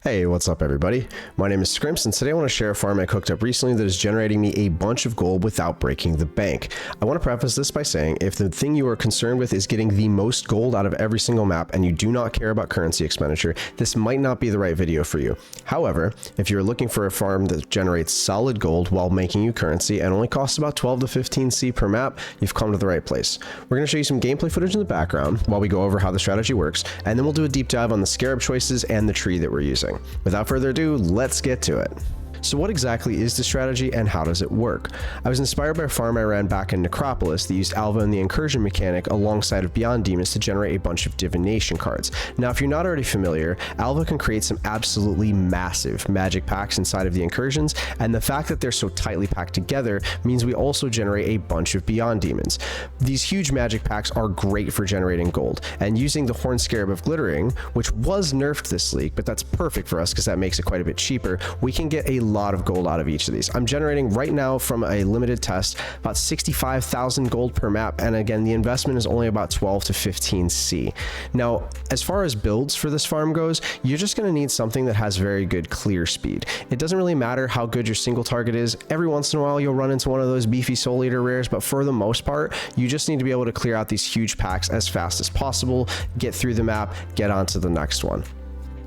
Hey, what's up everybody? My name is Scrimps and today I want to share a farm I cooked up recently that is generating me a bunch of gold without breaking the bank. I want to preface this by saying if the thing you are concerned with is getting the most gold out of every single map and you do not care about currency expenditure, this might not be the right video for you. However, if you're looking for a farm that generates solid gold while making you currency and only costs about 12 to 15 C per map, you've come to the right place. We're going to show you some gameplay footage in the background while we go over how the strategy works, and then we'll do a deep dive on the Scarab choices and the tree that we're using. Without further ado, let's get to it. So what exactly is the strategy and how does it work? I was inspired by a farm I ran back in Necropolis that used Alva and the incursion mechanic alongside of Beyond Demons to generate a bunch of divination cards. Now if you're not already familiar, Alva can create some absolutely massive magic packs inside of the incursions, and the fact that they're so tightly packed together means we also generate a bunch of Beyond Demons. These huge magic packs are great for generating gold, and using the Horned Scarab of Glittering, which was nerfed this league, but that's perfect for us because that makes it quite a bit cheaper, we can get a lot of gold out of each of these. I'm generating right now from a limited test about 65,000 gold per map, and again the investment is only about 12 to 15 C. Now as far as builds for this farm goes, you're just going to need something that has very good clear speed. It doesn't really matter how good your single target is. Every once in a while you'll run into one of those beefy Soul Eater rares, but for the most part you just need to be able to clear out these huge packs as fast as possible, get through the map, get on to the next one.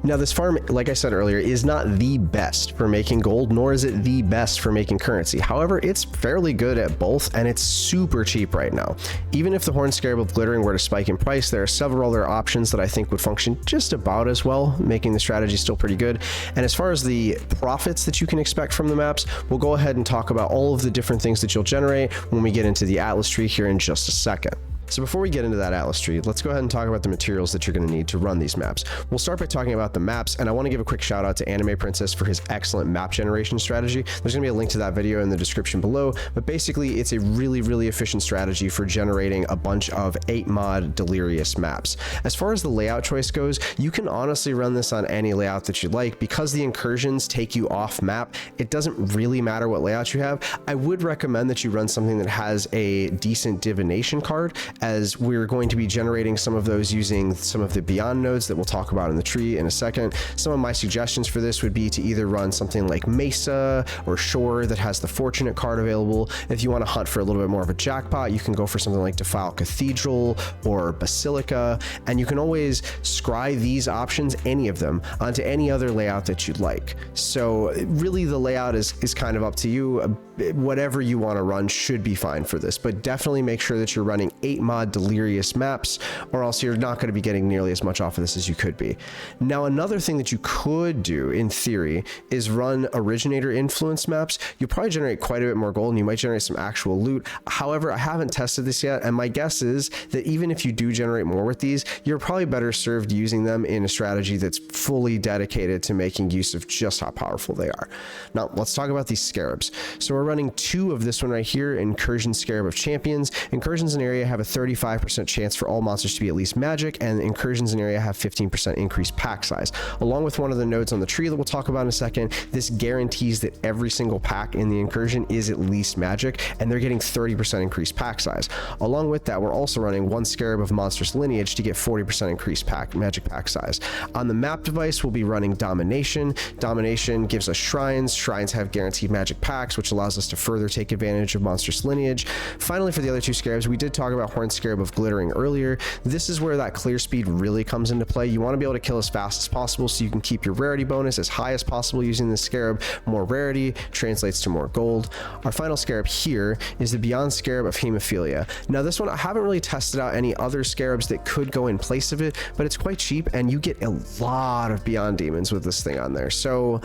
Now this farm, like I said earlier, is not the best for making gold, nor is it the best for making currency. However, it's fairly good at both, and it's super cheap right now. Even if the Horned Scarab of Glittering were to spike in price, there are several other options that I think would function just about as well, making the strategy still pretty good. And as far as the profits that you can expect from the maps, we'll go ahead and talk about all of the different things that you'll generate when we get into the Atlas tree here in just a second. So before we get into that Atlas tree, let's go ahead and talk about the materials that you're going to need to run these maps. We'll start by talking about the maps, and I want to give a quick shout out to Animeprincess for his excellent map generation strategy. There's going to be a link to that video in the description below, but basically it's a really efficient strategy for generating a bunch of 8-mod Delirious maps. As far as the layout choice goes, you can honestly run this on any layout that you like. Because the incursions take you off map, it doesn't really matter what layout you have. I would recommend that you run something that has a decent divination card, as we're going to be generating some of those using some of the Beyond nodes that we'll talk about in the tree in a second. Some of my suggestions for this would be to either run something like Mesa or Shore that has the Fortunate card available. If you want to hunt for a little bit more of a jackpot, you can go for something like Defile Cathedral or Basilica, and you can always scry these options, any of them, onto any other layout that you'd like. So really the layout is kind of up to you. Whatever you want to run should be fine for this, but definitely make sure that you're running 8-mod Delirious maps, or else you're not going to be getting nearly as much off of this as you could be. Now another thing that you could do in theory is run Originator influence maps. You'll probably generate quite a bit more gold and you might generate some actual loot. However, I haven't tested this yet, and my guess is that even if you do generate more with these, you're probably better served using them in a strategy that's fully dedicated to making use of just how powerful they are. Now let's talk about these Scarabs. So we're running 2 of this one right here, Incursion Scarab of Champions. Incursions in area have a 35% chance for all monsters to be at least magic, and incursions in area have 15% increased pack size. Along with one of the nodes on the tree that we'll talk about in a second, this guarantees that every single pack in the incursion is at least magic, and they're getting 30% increased pack size. Along with that, we're also running 1 Scarab of Monstrous Lineage to get 40% increased magic pack size. On the map device, we'll be running Domination. Domination gives us shrines. Shrines have guaranteed magic packs, which allows us to further take advantage of Monstrous Lineage. Finally, for the other 2 Scarabs, we did talk about Horned Scarab of Glittering earlier. This is where that clear speed really comes into play. You want to be able to kill as fast as possible so you can keep your rarity bonus as high as possible using this Scarab. More rarity translates to more gold. Our final Scarab here is the Beyond Scarab of Hemophilia. Now this one, I haven't really tested out any other Scarabs that could go in place of it, but it's quite cheap and you get a lot of Beyond Demons with this thing on there. So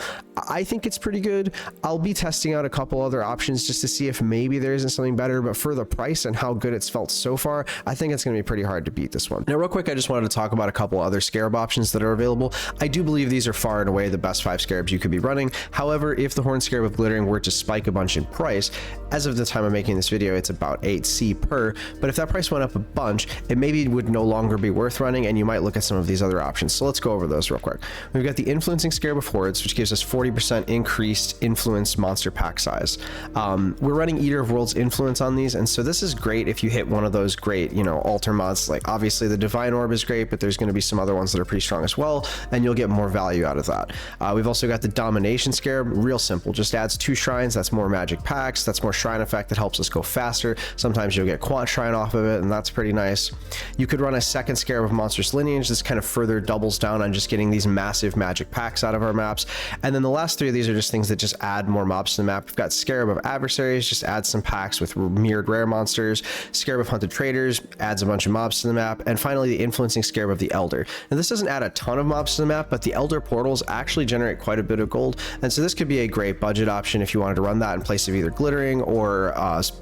I think it's pretty good. I'll be testing out a couple other options just to see if maybe there isn't something better, but for the price and how good it's felt so far, I think it's going to be pretty hard to beat this one. Now real quick, I just wanted to talk about a couple other Scarab options that are available. I do believe these are far and away the best 5 Scarabs you could be running. However, if the Horned Scarab of Glittering were to spike a bunch in price, as of the time of making this video, it's about 8 C per, but if that price went up a bunch, it maybe would no longer be worth running, and you might look at some of these other options. So let's go over those real quick. We've got the Influencing Scarab of Hordes, which gives us 40% increased influence monster pack size. We're running Eater of Worlds influence on these, and so this is great if you hit one of those great, you know, altar mods. Like obviously the Divine Orb is great, but there's going to be some other ones that are pretty strong as well, and you'll get more value out of that. We've also got the Domination Scarab, real simple, just adds 2 shrines. That's more magic packs, that's more shrine effect that helps us go faster. Sometimes you'll get Quant Shrine off of it, and that's pretty nice. You could run a second Scarab of Monstrous Lineage. This kind of further doubles down on just getting these massive magic packs out of our maps. And then the last 3 of these are just things that just add more mobs to the map. We've got Scarab of Adversaries, just adds some packs with mirrored rare monsters. Scarab of Hunted Traders adds a bunch of mobs to the map. And finally, the Influencing Scarab of the Elder. Now this doesn't add a ton of mobs to the map, but the Elder portals actually generate quite a bit of gold, and so this could be a great budget option if you wanted to run that in place of either Glittering or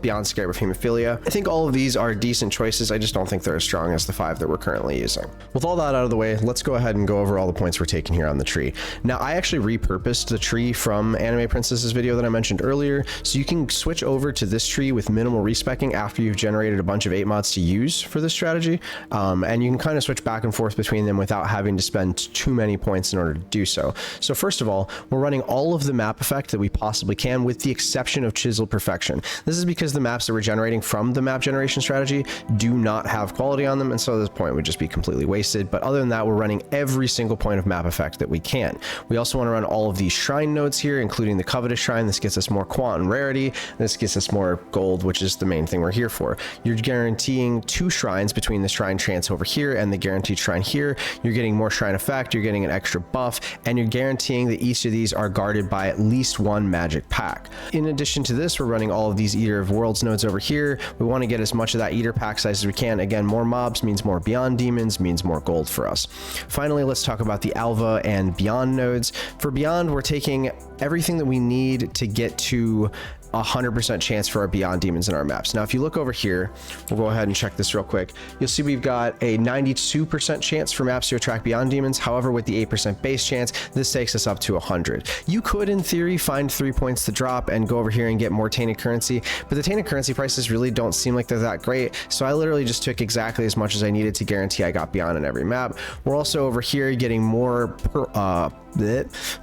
Beyond Scarab of Hemophilia. I think all of these are decent choices. I just don't think they're as strong as the 5 that we're currently using. With all that out of the way, let's go ahead and go over all the points we're taking here on the tree. Now I actually repurposed the tree from Animeprincess's video that I mentioned earlier, so you can switch over to this tree with minimal respecking after you've generated a bunch of 8 mods to use for this strategy, and you can kind of switch back and forth between them without having to spend too many points in order to do so. So first of all, we're running all of the map effect that we possibly can, with the exception of Chiseled Perfection. This is because the maps that we're generating from the map generation strategy do not have quality on them, and so this point would just be completely wasted. But other than that, we're running every single point of map effect that we can. We also want to run all of these shrine nodes here, including the Covetous Shrine. This gets us more quant and rarity. This gets us more gold, which is the main thing we're here for. You're guaranteeing 2 shrines between the shrine chance over here and the guaranteed shrine here. You're getting more shrine effect, you're getting an extra buff, and you're guaranteeing that each of these are guarded by at least 1 magic pack. In addition to this, we're running all of these Eater of Worlds nodes over here. We want to get as much of that Eater pack size as we can. Again, more mobs means more Beyond Demons, means more gold for us. Finally, let's talk about the Alva and Beyond nodes. For Beyond, we're taking everything that we need to get to 100% chance for our Beyond Demons in our maps. Now, if you look over here, we'll go ahead and check this real quick. You'll see we've got a 92% chance for maps to attract Beyond Demons. However, with the 8% base chance, this takes us up to 100. You could, in theory, find 3 points to drop and go over here and get more tainted currency, but the tainted currency prices really don't seem like they're that great. So I literally just took exactly as much as I needed to guarantee I got Beyond in every map. We're also over here getting more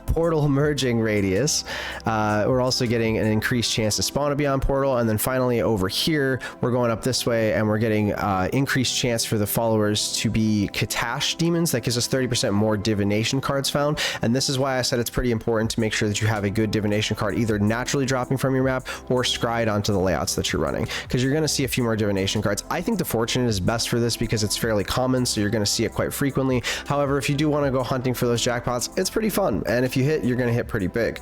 portal merging radius. We're also getting an increased chance to spawn a Beyond portal, and then finally over here we're going up this way and we're getting increased chance for the followers to be Katash demons. That gives us 30% more divination cards found, and this is why I said it's pretty important to make sure that you have a good divination card either naturally dropping from your map or scried onto the layouts that you're running, because you're going to see a few more divination cards. I think the Fortunate is best for this because it's fairly common, so you're going to see it quite frequently. However, if you do want to go hunting for those jackpots, it's pretty fun, and if you hit, you're going to hit pretty big.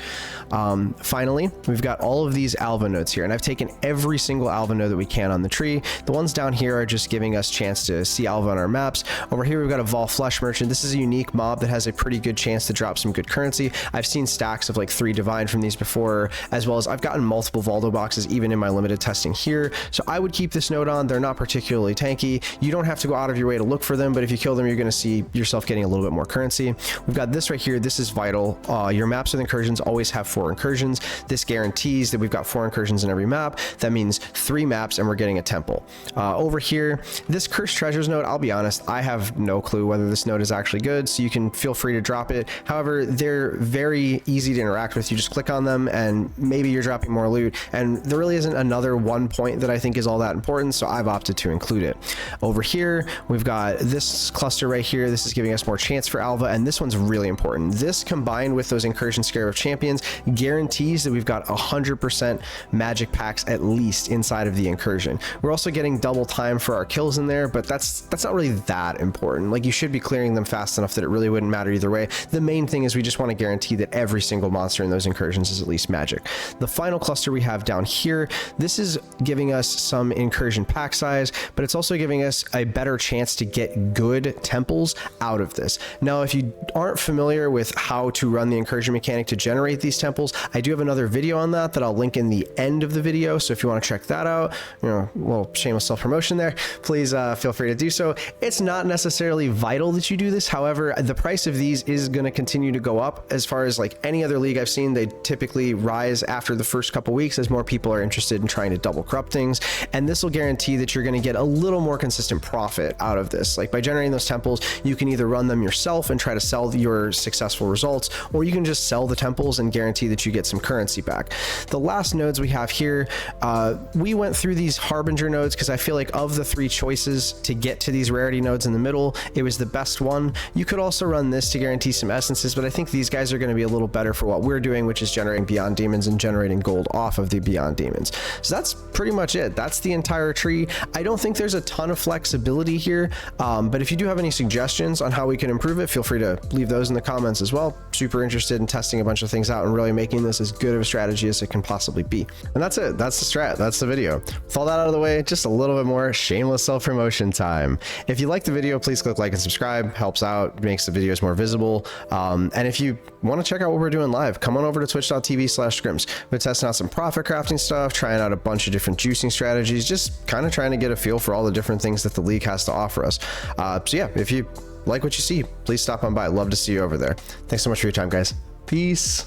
Finally, we've got all of these Alva nodes here, and I've taken every single Alva node that we can on the tree. The ones down here are just giving us chance to see Alva on our maps. Over here we've got a Vol Flesh Merchant. This is a unique mob that has a pretty good chance to drop some good currency. I've seen stacks of like 3 Divine from these before, as well as I've gotten multiple Voldo boxes even in my limited testing here, so I would keep this node on. They're not particularly tanky. You don't have to go out of your way to look for them, but if you kill them, you're going to see yourself getting a little bit more currency. We've got this right here. This is vital. Your maps with incursions always have 4 incursions. This guarantees that we've got 4 incursions in every map. That means 3 maps and we're getting a temple. Over here, this Cursed Treasures node, I'll be honest, I have no clue whether this node is actually good, so you can feel free to drop it. However, they're very easy to interact with. You just click on them and maybe you're dropping more loot, and there really isn't another 1 point that I think is all that important, so I've opted to include it. Over here, we've got this cluster right here. This is giving us more chance for Alva, and this one's really important. This combined with those Incursion Scarab of Champions guarantees that we've got 100% magic packs at least inside of the incursion. We're also getting double time for our kills in there, but that's not really that important. Like, you should be clearing them fast enough that it really wouldn't matter either way. The main thing is we just want to guarantee that every single monster in those incursions is at least magic. The final cluster we have down here, this is giving us some incursion pack size, but it's also giving us a better chance to get good temples out of this. Now, if you aren't familiar with how to run the incursion mechanic to generate these temples, I do have another video on that I'll link in the end of the video, so if you want to check that out, you know, a little shameless self-promotion there, please feel free to do so. It's not necessarily vital that you do this. However, the price of these is going to continue to go up. As far as like any other league I've seen, they typically rise after the first couple weeks as more people are interested in trying to double corrupt things, and this will guarantee that you're going to get a little more consistent profit out of this. Like, by generating those temples, you can either run them yourself and try to sell your successful successful results, or you can just sell the temples and guarantee that you get some currency back. The last nodes we have here, we went through these Harbinger nodes because I feel like of the 3 choices to get to these rarity nodes in the middle, it was the best one. You could also run this to guarantee some essences, but I think these guys are going to be a little better for what we're doing, which is generating Beyond Demons and generating gold off of the Beyond Demons. So that's pretty much it. That's the entire tree. I don't think there's a ton of flexibility here, but if you do have any suggestions on how we can improve it, feel free to leave those in the comments as well. Super interested in testing a bunch of things out and really making this as good of a strategy as it can possibly be. And that's it. That's the strat. That's the video. With all that out of the way, just a little bit more shameless self-promotion time. If you like the video, please click like and subscribe. Helps out, makes the videos more visible. And if you want to check out what we're doing live, come on over to twitch.tv/Scrimps. We're testing out some profit crafting stuff, trying out a bunch of different juicing strategies, just kind of trying to get a feel for all the different things that the league has to offer us. So yeah, if you like what you see, please stop on by. Love to see you over there. Thanks so much for your time, guys. Peace.